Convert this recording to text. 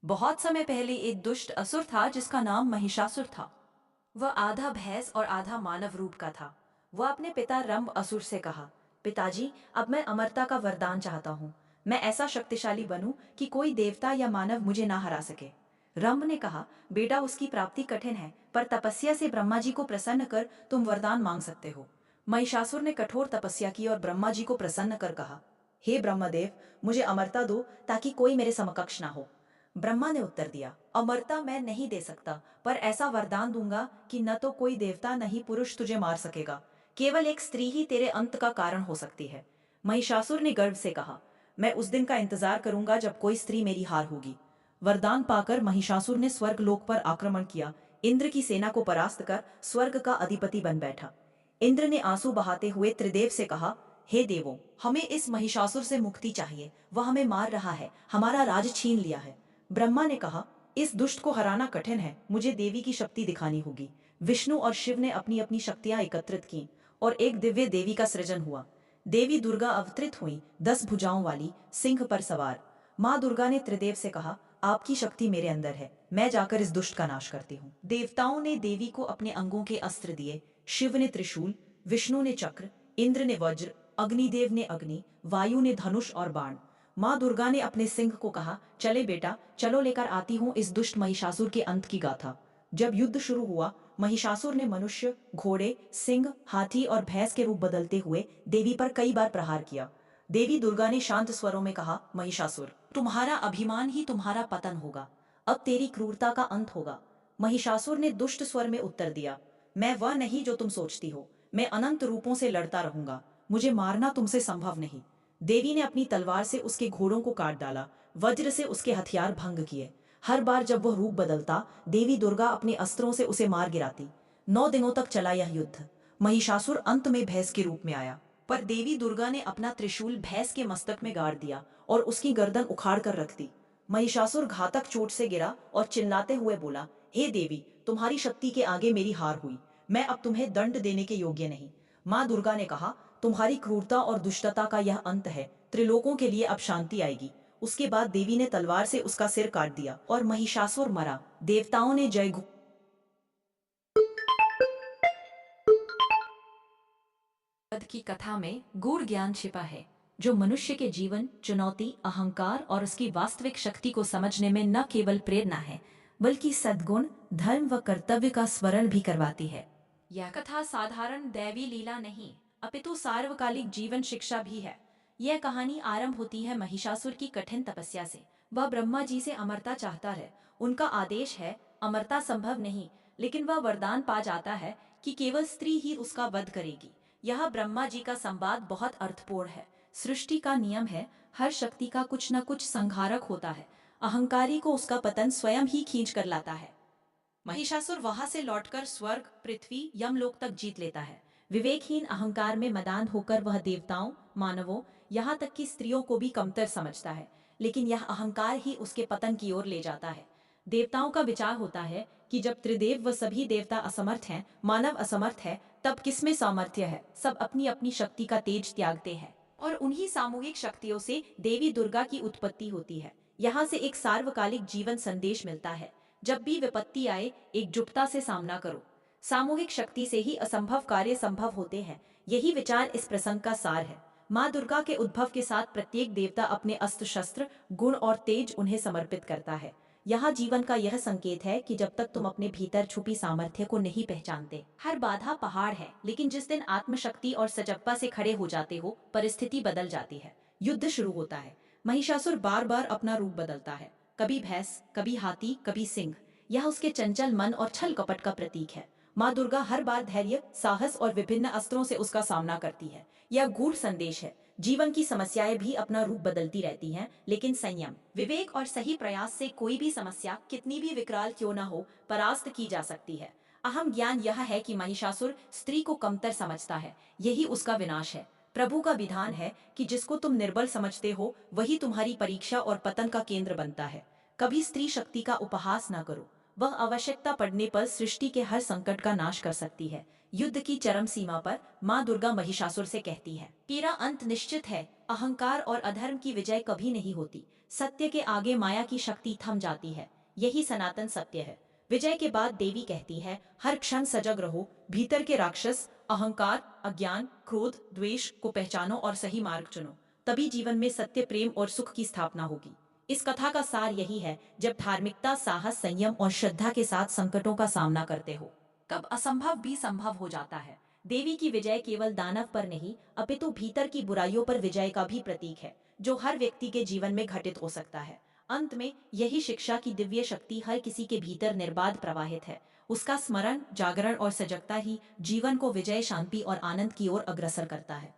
बहुत समय पहले एक दुष्ट असुर था जिसका नाम महिषासुर था। वह आधा भैंस और आधा मानव रूप का था। वह अपने पिता रंभ असुर से कहा, पिताजी, अब मैं अमरता का वरदान चाहता हूँ। मैं ऐसा शक्तिशाली बनूं कि कोई देवता या मानव मुझे ना हरा सके। रंभ ने कहा, बेटा, उसकी प्राप्ति कठिन है, पर तपस्या से ब्रह्मा जी को प्रसन्न कर तुम वरदान मांग सकते हो। महिषासुर ने कठोर तपस्या की और ब्रह्मा जी को प्रसन्न कर कहा, हे ब्रह्मदेव, मुझे अमरता दो ताकि कोई मेरे समकक्ष ना हो। ब्रह्मा ने उत्तर दिया, अमरता मैं नहीं दे सकता, पर ऐसा वरदान दूंगा कि न तो कोई देवता न ही पुरुष तुझे मार सकेगा। केवल एक स्त्री ही तेरे अंत का कारण हो सकती है। महिषासुर ने गर्व से कहा, मैं उस दिन का इंतजार करूंगा जब कोई स्त्री मेरी हार होगी। वरदान पाकर महिषासुर ने स्वर्ग लोक पर आक्रमण किया। इंद्र की सेना को परास्त कर स्वर्ग का अधिपति बन बैठा। इंद्र ने आंसू बहाते हुए त्रिदेव से कहा, हे देवों, हमें इस महिषासुर से मुक्ति चाहिए। वह हमें मार रहा है, हमारा राज छीन लिया है। ब्रह्मा ने कहा, इस दुष्ट को हराना कठिन है, मुझे देवी की शक्ति दिखानी होगी। विष्णु और शिव ने अपनी अपनी शक्तियां एकत्रित की और एक दिव्य देवी का सृजन हुआ। देवी दुर्गा अवतरित हुई, 10 भुजाओं वाली, सिंह पर सवार। माँ दुर्गा ने त्रिदेव से कहा, आपकी शक्ति मेरे अंदर है, मैं जाकर इस दुष्ट का नाश करती हूँ। देवताओं ने देवी को अपने अंगों के अस्त्र दिए। शिव ने त्रिशूल, विष्णु ने चक्र, इंद्र ने वज्र, अग्निदेव ने अग्नि, वायु ने धनुष और बाण। माँ दुर्गा ने अपने सिंह को कहा, चले बेटा, चलो लेकर आती हूँ इस दुष्ट महिषासुर के अंत की गाथा। जब युद्ध शुरू हुआ, महिषासुर ने मनुष्य, घोड़े, सिंह, हाथी और भैंस के रूप बदलते हुए देवी पर कई बार प्रहार किया। देवी दुर्गा ने शांत स्वरों में कहा, महिषासुर, तुम्हारा अभिमान ही तुम्हारा पतन होगा। अब तेरी क्रूरता का अंत होगा। महिषासुर ने दुष्ट स्वर में उत्तर दिया, मैं वह नहीं जो तुम सोचती हो। मैं अनंत रूपों से लड़ता रहूंगा। मुझे मारना तुमसे संभव नहीं। देवी ने अपनी तलवार से उसके घोड़ों को काट डाला, वज्र से उसके हथियार भंग किए। हर बार जब वह रूप बदलता, देवी दुर्गा अपने अस्त्रों से उसे मार गिराती। 9 दिनों तक चला यह युद्ध। महिषासुर अंत में भैंस के रूप में आया, पर देवी दुर्गा ने अपना त्रिशूल भैंस के मस्तक में गाड़ दिया और उसकी गर्दन उखाड़ कर रख दी। महिषासुर घातक चोट से गिरा और चिल्लाते हुए बोला, हे देवी, तुम्हारी शक्ति के आगे मेरी हार हुई। मैं अब तुम्हें दंड देने के योग्य नहीं। माँ दुर्गा ने कहा, तुम्हारी क्रूरता और दुष्टता का यह अंत है। त्रिलोकों के लिए अब शांति आएगी। उसके बाद देवी ने तलवार से उसका सिर काट दिया और महिषासुर मरा। देवताओं ने जय घोषित की कथा में गूढ़ ज्ञान छिपा है, जो मनुष्य के जीवन, चुनौती, अहंकार और उसकी वास्तविक शक्ति को समझने में न केवल प्रेरणा है, बल्कि सद्गुण, धर्म व कर्तव्य का स्मरण भी करवाती है। यह कथा साधारण दैवी लीला नहीं, अपितु सार्वकालिक जीवन शिक्षा भी है। यह कहानी आरंभ होती है महिषासुर की कठिन तपस्या से। वह ब्रह्मा जी से अमरता चाहता है। उनका आदेश है, अमरता संभव नहीं, लेकिन वह वरदान पा जाता है कि केवल स्त्री ही उसका वध करेगी। यह ब्रह्मा जी का संवाद बहुत अर्थपूर्ण है। सृष्टि का नियम है, हर शक्ति का कुछ न कुछ संहारक होता है। अहंकारी को उसका पतन स्वयं ही खींच कर लाता है। महिषासुर वहां से लौटकर स्वर्ग, पृथ्वी, यमलोक तक जीत लेता है। विवेकहीन अहंकार में मदान होकर वह देवताओं, मानवों, यहाँ तक कि स्त्रियों को भी कमतर समझता है। लेकिन यह अहंकार ही उसके पतन की ओर ले जाता है। देवताओं का विचार होता है कि जब त्रिदेव व सभी देवता असमर्थ हैं, मानव असमर्थ है, तब किसमें सामर्थ्य है। सब अपनी अपनी शक्ति का तेज त्यागते हैं और उन्हीं सामूहिक शक्तियों से देवी दुर्गा की उत्पत्ति होती है। यहाँ से एक सार्वकालिक जीवन संदेश मिलता है, जब भी विपत्ति आए, एकजुटता से सामना करो। सामूहिक शक्ति से ही असंभव कार्य संभव होते हैं। यही विचार इस प्रसंग का सार है। माँ दुर्गा के उद्भव के साथ प्रत्येक देवता अपने अस्त्र शस्त्र, गुण और तेज उन्हें समर्पित करता है। यहाँ जीवन का यह संकेत है कि जब तक तुम अपने भीतर छुपी सामर्थ्य को नहीं पहचानते, हर बाधा पहाड़ है, लेकिन जिस दिन आत्मशक्ति और सजप्पा से खड़े हो जाते हो, परिस्थिति बदल जाती है। युद्ध शुरू होता है। महिषासुर बार बार अपना रूप बदलता है, कभी भैंस, कभी हाथी, कभी सिंह। यह उसके चंचल मन और छल कपट का प्रतीक है। माँ दुर्गा हर बार धैर्य, साहस और विभिन्न अस्त्रों से उसका सामना करती है। यह गूढ़ संदेश है, जीवन की समस्याएं भी अपना रूप बदलती रहती हैं, लेकिन संयम, विवेक और सही प्रयास से कोई भी समस्या, कितनी भी विकराल क्यों न हो, परास्त की जा सकती है। अहम ज्ञान यह है कि महिषासुर स्त्री को कमतर समझता है, यही उसका विनाश है। प्रभु का विधान है कि जिसको तुम निर्बल समझते हो, वही तुम्हारी परीक्षा और पतन का केंद्र बनता है। कभी स्त्री शक्ति का उपहास न करो। वह आवश्यकता पड़ने पर सृष्टि के हर संकट का नाश कर सकती है। युद्ध की चरम सीमा पर माँ दुर्गा महिषासुर से कहती है, तेरा अंत निश्चित है। अहंकार और अधर्म की विजय कभी नहीं होती। सत्य के आगे माया की शक्ति थम जाती है। यही सनातन सत्य है। विजय के बाद देवी कहती है, हर क्षण सजग रहो, भीतर के राक्षस, अहंकार, अज्ञान, क्रोध, द्वेष को पहचानो और सही मार्ग चुनो। तभी जीवन में सत्य, प्रेम और सुख की स्थापना होगी। इस कथा का सार यही है, जब धार्मिकता, साहस, संयम और श्रद्धा के साथ संकटों का सामना करते हो, तब असंभव भी संभव हो जाता है। देवी की विजय केवल दानव पर नहीं, अपितु भीतर की बुराइयों पर विजय का भी प्रतीक है, जो हर व्यक्ति के जीवन में घटित हो सकता है। अंत में यही शिक्षा की दिव्य शक्ति हर किसी के भीतर निर्बाध प्रवाहित है। उसका स्मरण, जागरण और सजगता ही जीवन को विजय, शांति और आनंद की ओर अग्रसर करता है।